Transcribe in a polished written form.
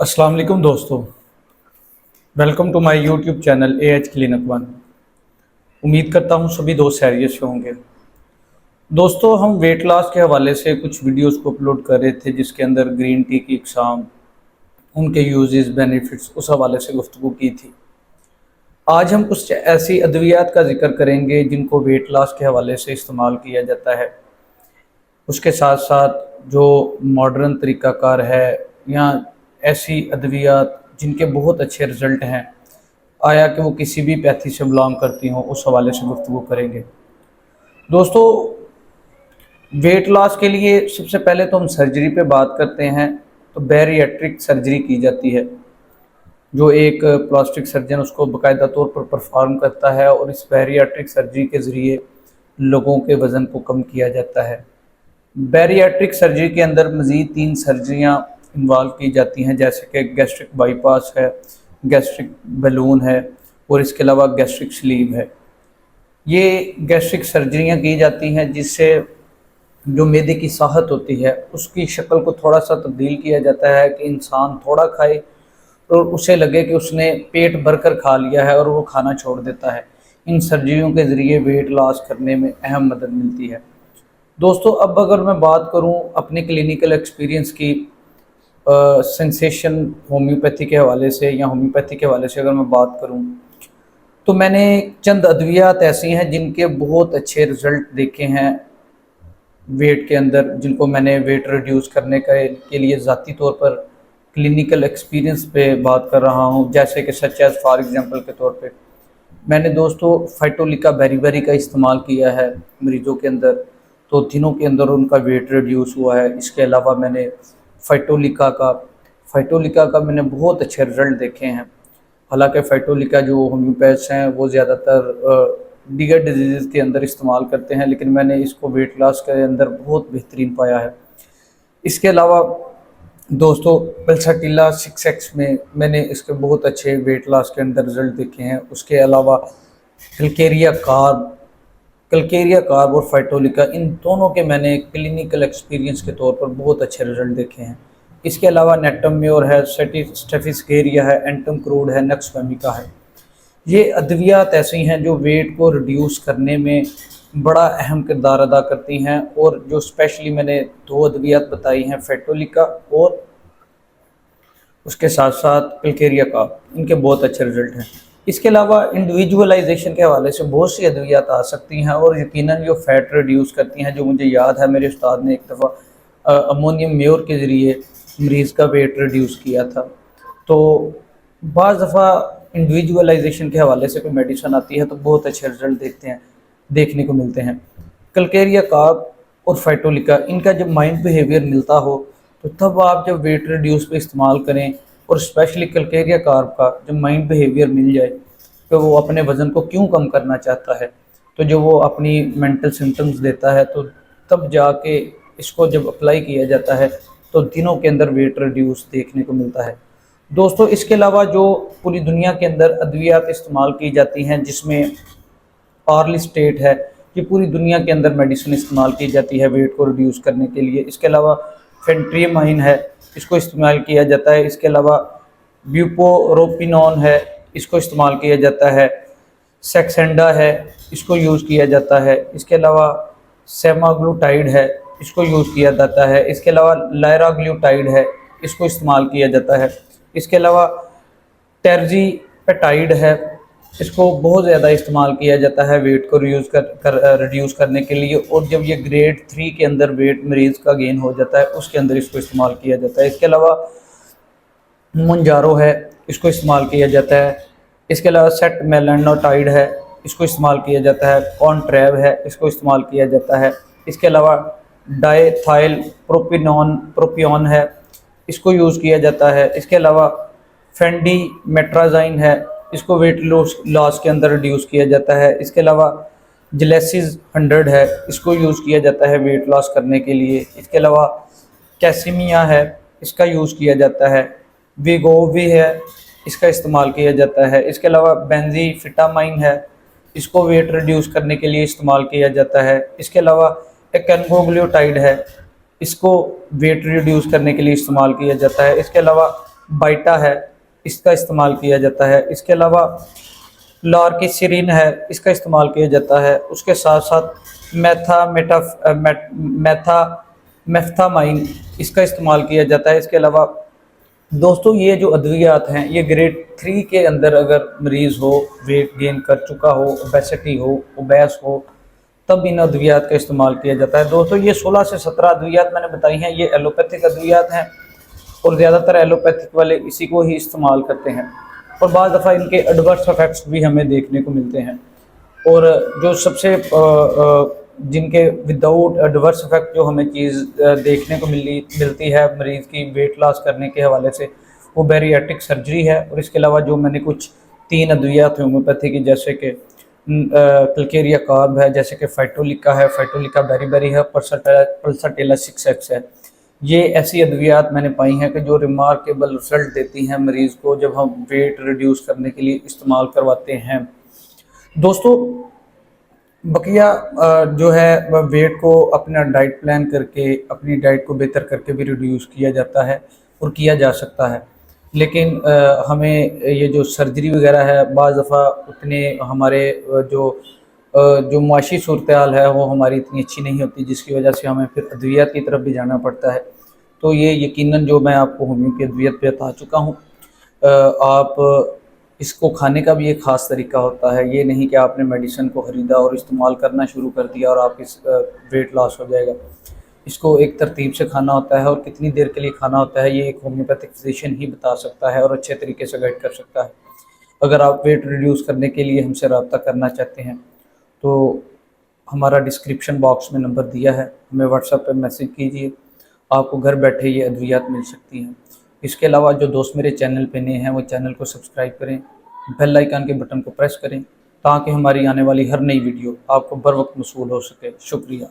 अस्सलाम वालेकुम दोस्तों। Welcome to my YouTube channel AH clinic one. उम्मीद करता हूँ सभी दोस्त खैरियत से होंगे। दोस्तों, हम वेट लॉस के हवाले से कुछ वीडियोस को अपलोड कर रहे थे जिसके अंदर ग्रीन टी की इकसाम, उनके यूजेस, बेनिफिट्स, उस हवाले से गुफ्तगू की थी। आज हम कुछ ऐसी अद्वियात का जिक्र करेंगे जिनको वेट लॉस के हवाले से इस्तेमाल किया जाता है। उसके साथ साथ जो मॉडर्न तरीक़ाकार है या ऐसी अद्वियात जिनके बहुत अच्छे रिज़ल्ट हैं, आया कि वो किसी भी पैथी से बिलोंग करती हों, उस हवाले से गुफ्तगू करेंगे। दोस्तों, वेट लॉस के लिए सबसे पहले तो हम सर्जरी पे बात करते हैं तो बैरिएट्रिक सर्जरी की जाती है, जो एक प्लास्टिक सर्जन उसको बाकायदा तौर पर परफॉर्म करता है और इस बैरिएट्रिक सर्जरी के ज़रिए लोगों के वज़न को कम किया जाता है। बैरिएट्रिक सर्जरी के अंदर मज़ीद 3 सर्जरियाँ इन्वॉल्व की जाती हैं, जैसे कि गैस्ट्रिक बाईपास है, गैस्ट्रिक बलून है और इसके अलावा गैस्ट्रिक स्लीव है। ये गैस्ट्रिक सर्जरियाँ की जाती हैं जिससे जो मैदे की साहत होती है उसकी शक्ल को थोड़ा सा तब्दील किया जाता है कि इंसान थोड़ा खाए और उसे लगे कि उसने पेट भरकर खा लिया है और वो खाना छोड़ देता है। इन सर्जरियों के ज़रिए वेट लॉस करने में अहम मदद मिलती है। दोस्तों, अब अगर मैं बात करूं अपने क्लिनिकल एक्सपीरियंस की, सेंसेशन होम्योपैथी के हवाले से या होम्योपैथी के हवाले से अगर मैं बात करूं तो मैंने चंद अद्वियात ऐसी हैं जिनके बहुत अच्छे रिज़ल्ट देखे हैं वेट के अंदर, जिनको मैंने वेट रिड्यूस करने के लिए ज़ाती तौर पर क्लिनिकल एक्सपीरियंस पे बात कर रहा हूं। जैसे कि सच एज़ फॉर एग्जांपल के तौर पे मैंने दोस्तों फाइटोलिका बेरी का इस्तेमाल किया है मरीज़ों के अंदर, तो दिनों के अंदर उनका वेट रिड्यूस हुआ है। इसके अलावा मैंने फाइटोलिका का मैंने बहुत अच्छे रिज़ल्ट देखे हैं। हालांकि फाइटोलिका जो होम्योपैथ्स हैं वो ज़्यादातर दीगर डिजीज़ के अंदर इस्तेमाल करते हैं, लेकिन मैंने इसको वेट लॉस के अंदर बहुत बेहतरीन पाया है। इसके अलावा दोस्तों पल्साटिला 6X में मैंने इसके बहुत अच्छे वेट लॉस के अंदर रिज़ल्ट देखे हैं। उसके अलावा कल्केरिया कार्ब और फाइटोलिका, इन दोनों के मैंने क्लिनिकल एक्सपीरियंस के तौर पर बहुत अच्छे रिज़ल्ट देखे हैं। इसके अलावा नेटमम्योर है, स्टेफिस्केरिया है, एंटम क्रूड है, नक्सफेमिका है। ये अद्वियात ऐसी हैं जो वेट को रिड्यूस करने में बड़ा अहम किरदार अदा करती हैं, और जो स्पेशली मैंने 2 अद्वियात बताई हैं, फाइटोलिका और उसके साथ साथ कल्केरिया का, इनके बहुत अच्छे रिज़ल्ट हैं। इसके अलावा इंडिविजुअलाइजेशन के हवाले से बहुत सी अद्वियात आ सकती हैं और यकीनन जो फ़ैट रिड्यूस करती हैं। जो मुझे याद है मेरे उस्ताद ने एक दफ़ा अमोनियम म्योर के ज़रिए मरीज़ का वेट रिड्यूस किया था। तो बाज़ दफ़ा इंडिविजुअलाइजेशन के हवाले से कोई मेडिसिन आती है तो बहुत अच्छे रिज़ल्ट देखने को मिलते हैं। कल्केरिया कार्ब और फाइटोलिका, इनका जब माइंड बिहेवियर मिलता हो तो तब आप जब वेट रिड्यूस पे इस्तेमाल करें, और स्पेशली कल्केरिया कार्ब का जब माइंड बिहेवियर मिल जाए कि वो अपने वज़न को क्यों कम करना चाहता है, तो जो वो अपनी मेंटल सिम्टम्स देता है, तो तब जाके इसको जब अप्लाई किया जाता है तो दिनों के अंदर वेट रिड्यूस देखने को मिलता है। दोस्तों, इसके अलावा जो पूरी दुनिया के अंदर अद्वियात इस्तेमाल की जाती हैं, जिसमें ऑर्लिस्टेट है, कि पूरी दुनिया के अंदर मेडिसिन इस्तेमाल की जाती है वेट को रिड्यूस करने के लिए। इसके अलावा फेंट्रिमाइन है, इसको इस्तेमाल किया जाता है। इसके अलावा ब्यूपोरोपिनॉन है, इसको इस्तेमाल किया जाता है। सेक्सेंडा है, इसको यूज़ किया जाता है। इसके अलावा सेमाग्लूटाइड है, इसको यूज़ किया जाता है। इसके अलावा लायराग्लूटाइड है, इसको इस्तेमाल किया जाता है। इसके अलावा टेर्जीपेटाइड है, इसको बहुत ज़्यादा इस्तेमाल किया जाता है वेट को रिड्यूस करने के लिए, और जब ये ग्रेड 3 के अंदर वेट मरीज़ का गेन हो जाता है उसके अंदर इसको इस्तेमाल किया जाता है। इसके अलावा मुंजारो है, इसको इस्तेमाल किया जाता है। इसके अलावा सेट मेलानोटाइड है, इसको इस्तेमाल किया जाता है। कॉन्ट्रेव है, इसको इस्तेमाल किया जाता है। इसके अलावा डायथाइल प्रोपियोन है, इसको यूज़ किया जाता है। इसके अलावा फेंडीमेट्राजाइन है, इसको वेट लॉस के अंदर रिड्यूस किया जाता है। इसके अलावा जिलेसिस 100 है, इसको यूज़ किया जाता है वेट लॉस करने के लिए। इसके अलावा कैसिमिया है, इसका यूज़ किया जाता है। वीगोवी है, इसका इस्तेमाल किया जाता है। इसके अलावा बेंजीफिटामाइन है, इसको वेट रिड्यूस करने के लिए इस्तेमाल किया जाता है। इसके अलावा एकनगोग्लियोटाइड है, इसको वेट रिड्यूस करने के लिए इस्तेमाल किया जाता है। इसके अलावा बाइटा है, इसका इस्तेमाल किया जाता है। इसके अलावा लॉर्किसिरिन है, इसका इस्तेमाल किया जाता है। उसके साथ साथ मेफ्थामाइन इसका इस्तेमाल किया जाता है। इसके अलावा दोस्तों ये जो अद्वियात हैं ये ग्रेड 3 के अंदर अगर मरीज़ हो, वेट गेन कर चुका हो, ओबेसिटी हो, ओबेस हो, तब इन अद्वियात का इस्तेमाल किया जाता है। दोस्तों ये 16 से 17 अद्वियात मैंने बताई हैं, ये एलोपैथिक अद्वियात हैं और ज़्यादातर एलोपैथिक वाले इसी को ही इस्तेमाल करते हैं और बाद दफ़ा इनके एडवर्स इफेक्ट्स भी हमें देखने को मिलते हैं। और जो सबसे जिनके विदाउट एडवर्स इफेक्ट जो हमें चीज़ देखने को मिलती है मरीज़ की वेट लॉस करने के हवाले से, वो बैरिएट्रिक सर्जरी है। और इसके अलावा जो मैंने कुछ 3 अद्वियात होम्योपैथी की, जैसे कि क्लकेरिया कार्ब है, जैसे कि फाइटोलिका है, फाइटोलिका बेरी है, पल्साटेला 6X है, ये ऐसी अद्वियात मैंने पाई हैं कि जो रिमार्केबल रिजल्ट देती हैं मरीज़ को जब हम वेट रिड्यूस करने के लिए इस्तेमाल करवाते हैं। दोस्तों बकिया जो है वेट को अपना डाइट प्लान करके, अपनी डाइट को बेहतर करके भी रिड्यूस किया जाता है और किया जा सकता है। लेकिन हमें ये जो सर्जरी वगैरह है बाज़ दफ़ा उतने हमारे जो मुआशी सूरत-ए-हाल है वो हमारी इतनी अच्छी नहीं होती, जिसकी वजह से हमें फिर अद्वियात की तरफ भी जाना पड़ता है। तो ये यकीनन जो मैं आपको होम्यो की अद्वियत पे बता चुका हूँ। आप इसको खाने का भी एक ख़ास तरीका होता है, ये नहीं कि आपने मेडिसिन को ख़रीदा और इस्तेमाल करना शुरू कर दिया और आप इस वेट लॉस हो जाएगा। इसको एक तरतीब से खाना होता है और कितनी देर के लिए खाना होता है ये एक होम्योपैथिक फिजिशियन ही बता सकता है और अच्छे तरीके से गाइड कर सकता है। अगर आप वेट रिड्यूस करने के लिए हमसे रब्ता करना चाहते हैं तो हमारा डिस्क्रिप्शन बॉक्स में नंबर दिया है, हमें व्हाट्सएप पे मैसेज कीजिए, आपको घर बैठे ये अद्वियात मिल सकती हैं। इसके अलावा जो दोस्त मेरे चैनल पे नए हैं वो चैनल को सब्सक्राइब करें, बेल आइकन के बटन को प्रेस करें ताकि हमारी आने वाली हर नई वीडियो आपको बर वक्त मौसूल हो सके। शुक्रिया।